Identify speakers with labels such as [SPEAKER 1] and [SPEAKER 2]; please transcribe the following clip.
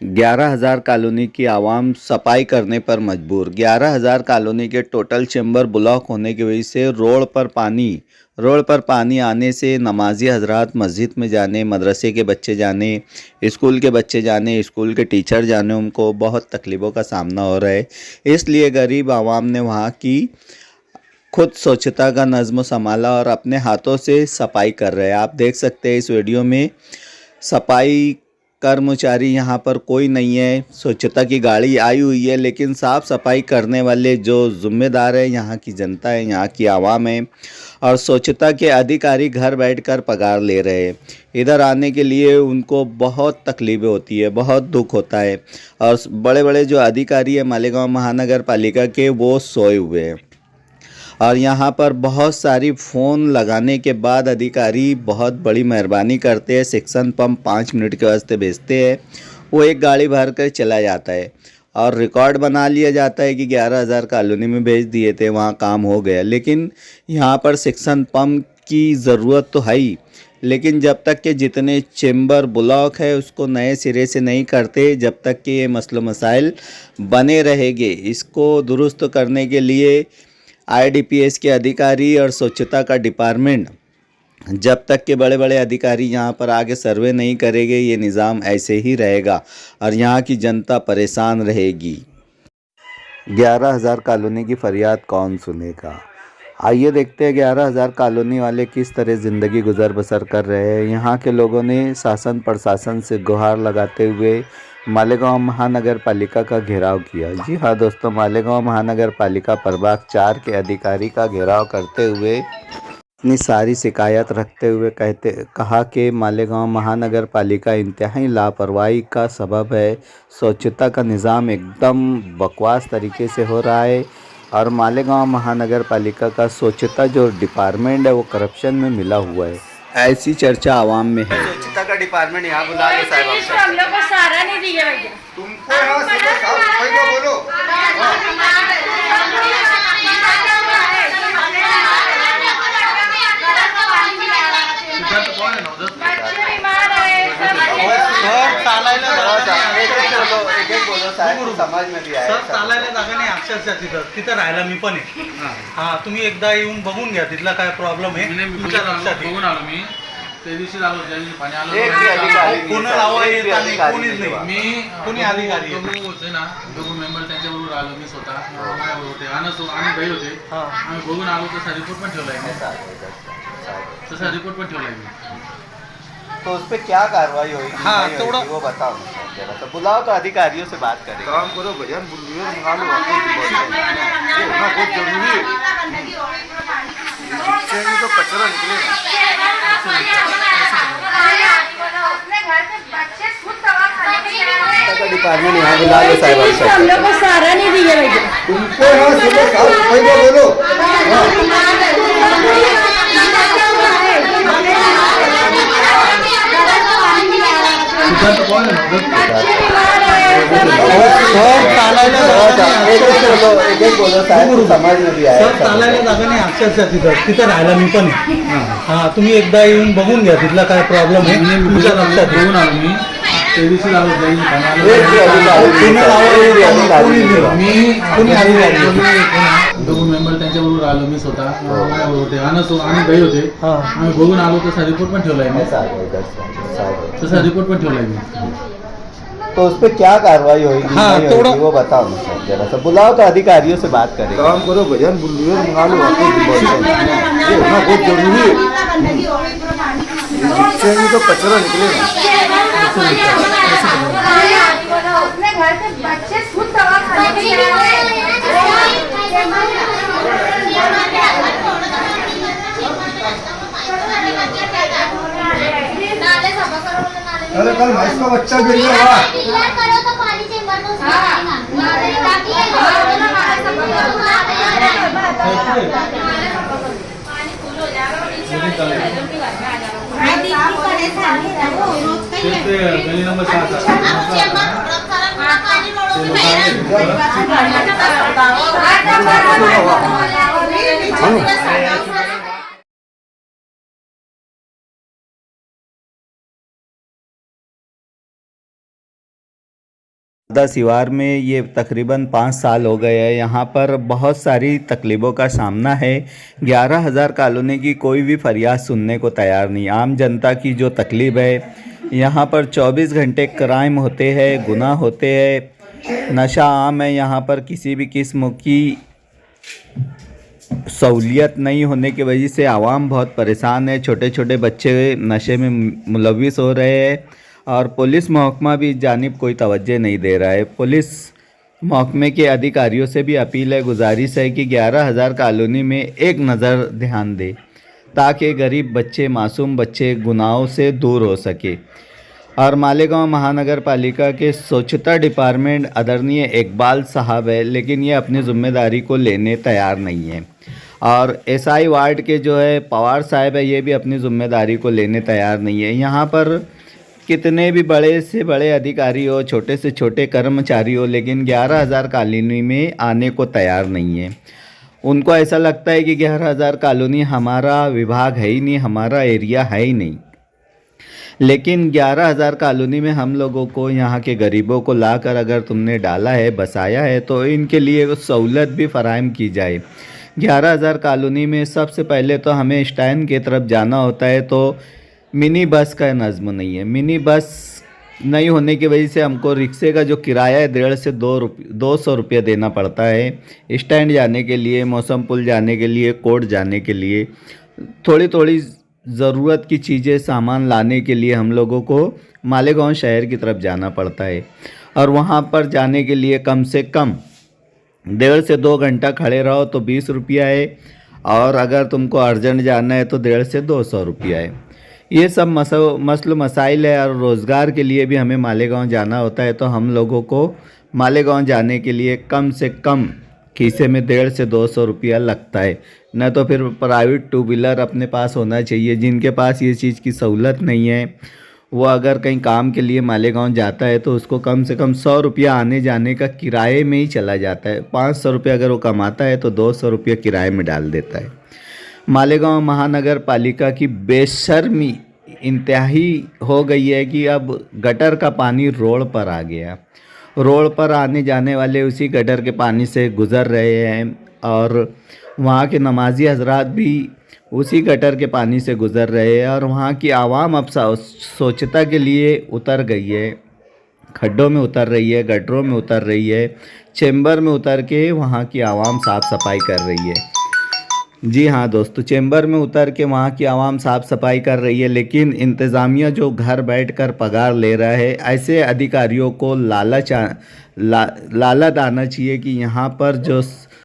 [SPEAKER 1] 11,000 colony की आवाम सफाई करने पर मजबूर। 11,000 कॉलोनी के टोटल चैम्बर ब्लॉक होने की वजह से रोड पर पानी आने से नमाजी हजरात मस्जिद में जाने, मदरसे के बच्चे जाने, स्कूल के बच्चे जाने, स्कूल के टीचर जाने, उनको बहुत तकलीफ़ों का सामना हो रहा है। इसलिए गरीब आवाम ने वहाँ की खुद स्वच्छता का नज़्म संभाला और अपने हाथों से सफाई कर रहे हैं। आप देख सकते हैं इस वीडियो में सफाई कर्मचारी यहाँ पर कोई नहीं है। स्वच्छता की गाड़ी आई हुई है, लेकिन साफ़ सफाई करने वाले जो ज़िम्मेदार है यहाँ की जनता है, यहाँ की आवाम है, और स्वच्छता के अधिकारी घर बैठकर पगार ले रहे हैं। इधर आने के लिए उनको बहुत तकलीफ़ें होती है, बहुत दुख होता है, और बड़े बड़े जो अधिकारी है मालेगांव महानगर पालिका के, वो सोए हुए हैं। और यहाँ पर बहुत सारी फ़ोन लगाने के बाद अधिकारी बहुत बड़ी मेहरबानी करते हैं। सेक्शन पंप 5 मिनट के वास्ते भेजते हैं, वो एक गाड़ी भर कर चला जाता है और रिकॉर्ड बना लिया जाता है कि 11,000 कॉलोनी में भेज दिए थे, वहाँ काम हो गया। लेकिन यहाँ पर सेक्शन पंप की ज़रूरत तो है ही, लेकिन जब तक के जितने चेंबर ब्लॉक है उसको नए सिरे से नहीं करते, जब तक कि ये मसलो मसाइल बने रहेंगे। इसको दुरुस्त करने के लिए आईडीपीएस के अधिकारी और स्वच्छता का डिपार्टमेंट, जब तक के बड़े बड़े अधिकारी यहाँ पर आगे सर्वे नहीं करेंगे, ये निज़ाम ऐसे ही रहेगा और यहाँ की जनता परेशान रहेगी। 11,000 कॉलोनी की फरियाद कौन सुनेगा? आइए देखते हैं 11,000 कॉलोनी वाले किस तरह ज़िंदगी गुजर बसर कर रहे हैं। यहाँ के लोगों ने शासन प्रशासन से गुहार लगाते हुए मालेगांव महानगर पालिका का घेराव किया। जी हाँ दोस्तों, मालेगांव महानगर पालिका प्रभाग 4 के अधिकारी का घेराव करते हुए अपनी सारी शिकायत रखते हुए कहा कि मालेगांव महानगर पालिका इंतहाई लापरवाही का सबब है। स्वच्छता का निज़ाम एकदम बकवास तरीके से हो रहा है और मालेगांव महानगर पालिका का स्वच्छता जो डिपार्टमेंट है वो करप्शन में मिला हुआ है, ऐसी चर्चा आवाम में है। स्वच्छता का डिपार्टमेंट यहाँ बुला लो साहब। हम लोग को सहारा नहीं दिया भैया। तुमको यहाँ से साफ सफाई का बोलो। समाज में भी आहे सर, चालायला जागा नाही अक्षरशः तिथं राहायला मी पण आहे। हां, तुम्ही एकदा येऊन बघून घ्या तिथला काय प्रॉब्लेम आहे। तुमच्या लक्षात बघून आलो मी, त्या दिवशी आलो, ज्या दिवशी पाणी आलं कोणी लावा येत आणि कोणीच नाही। मी कोणी अधिकारी होते ना, दोघं मेंबर त्यांच्याबरोबर आलो, मी स्वतः माझ्याबरोबर होते, आणि भाई होते। आम्ही बघून आलो, तसा रिपोर्ट पण ठेवलाय मी। तो उस पर क्या कार्रवाई होगी? हाँ, थोड़ा वो बताओ जरा, तो बुलाओ तो अधिकारियों से बात करें। काम करो भैया, मंगा लो, बहुत जरूरी है। तो कचरा निकलेगा। डिपार्टमेंट यहाँ बुला लो साहब। हम लोग को सहारा नहीं दिया भैया। तुमको यहाँ सुबह साफ सफाई का बोलो। समाज में भी आहे सर, चालायला जागा नाही अक्षरशः तिथं राहायला मी पण आहे। हां, तुम्ही एकदा येऊन बघून घ्या तिथला काय प्रॉब्लेम आहे। तुमच्या लक्षात बघून आलो मी, त्या दिवशी आलो, कोणी अधिकारी दोघं मेंबर त्यांच्याबरोबर आलो, मी स्वतः माझ्याबरोबर होते, आणि भाई होते। आम्ही बघून आलो, तसा रिपोर्ट पण ठेवलाय मी। तो उस पर क्या कार्रवाई होगी? हाँ, थोड़ा वो बताओ जरा, तो बुलाओ तो अधिकारियों से बात करें। काम करो भैया, मंगा लो, बहुत जरूरी है। तो कचरा निकलेगा। अरे कल भैंस का बच्चा गिर गया। करो तो पानी चेंबर को गली नंबर 7। सिवार में ये तकरीबन 5 साल हो गए हैं। यहाँ पर बहुत सारी तकलीफ़ों का सामना है। 11,000 कॉलोनी की कोई भी फरियाद सुनने को तैयार नहीं। आम जनता की जो तकलीफ़ है, यहाँ पर 24 घंटे क्राइम होते हैं, गुनाह होते हैं, नशा आम है। यहाँ पर किसी भी किस्म की सहूलियत नहीं होने की वजह से आवाम बहुत परेशान है। छोटे छोटे बच्चे नशे में मुलविस हो रहे हैं और पुलिस महकमा भी इस जानिब कोई तवज्जो नहीं दे रहा है। पुलिस महकमे के अधिकारियों से भी अपील है, गुजारिश है कि 11,000 कॉलोनी में एक नज़र ध्यान दे ताकि गरीब बच्चे, मासूम बच्चे गुनाहों से दूर हो सके। और मालेगांव महानगर पालिका के स्वच्छता डिपार्टमेंट आदरणीय इकबाल साहब है, लेकिन ये अपनी ज़िम्मेदारी को लेने तैयार नहीं है। और एसआई वार्ड के जो है पवार साहब है, ये भी अपनी ज़िम्मेदारी को लेने तैयार नहीं है। यहाँ पर कितने भी बड़े से बड़े अधिकारी हो, छोटे से छोटे कर्मचारी हो, लेकिन 11,000 कॉलोनी में आने को तैयार नहीं है। उनको ऐसा लगता है कि 11,000 कॉलोनी हमारा विभाग है ही नहीं, हमारा एरिया है ही नहीं। लेकिन 11,000 कॉलोनी में हम लोगों को, यहाँ के गरीबों को लाकर अगर तुमने डाला है, बसाया है, तो इनके लिए सहूलत भी फराहम की जाए। 11,000 कॉलोनी में सबसे पहले तो हमें स्टैंड की तरफ जाना होता है, तो मिनी बस का नज़्म नहीं है। मिनी बस नहीं होने की वजह से हमको रिक्शे का जो किराया है 1.5 से 200 रुपये देना पड़ता है स्टैंड जाने के लिए, मौसम पुल जाने के लिए, कोर्ट जाने के लिए। थोड़ी थोड़ी ज़रूरत की चीज़ें, सामान लाने के लिए हम लोगों को मालेगांव शहर की तरफ जाना पड़ता है और वहाँ पर जाने के लिए कम से कम 1.5 से 2 घंटा खड़े रहो तो 20 रुपया है, और अगर तुमको अर्जेंट जाना है तो 1.5 से 200 रुपया है। ये सब मसलो मसाइल है। और रोज़गार के लिए भी हमें मालेगांव जाना होता है, तो हम लोगों को मालेगांव जाने के लिए कम से कम खीसे में 1.5 से 200 रुपया लगता है। न तो फिर प्राइवेट 2 व्हीलर अपने पास होना चाहिए। जिनके पास ये चीज़ की सहूलत नहीं है, वो अगर कहीं काम के लिए मालेगांव जाता है तो उसको कम से कम 100 रुपया आने जाने का किराए में ही चला जाता है। 500 रुपया अगर वो कमाता है तो 200 रुपया किराए में डाल देता है। मालेगांव महानगर पालिका की बेशर्मी इंतहाई हो गई है कि अब गटर का पानी रोड पर आ गया। रोड पर आने जाने वाले उसी गटर के पानी से गुज़र रहे हैं और वहाँ के नमाजी हजरात भी उसी गटर के पानी से गुज़र रहे हैं। और वहाँ की आवाम अब स्वच्छता के लिए उतर गई है, खड्डों में उतर रही है, गटरों में उतर रही है, चेंबर में उतर के वहाँ की आवाम साफ़ सफाई कर रही है। जी हाँ दोस्तों, चेंबर में उतर के वहाँ की आवाम साफ़ सफाई कर रही है। लेकिन इंतज़ामिया जो घर बैठकर पगार ले रहा है, ऐसे अधिकारियों को लालच आना चाहिए कि यहाँ पर जो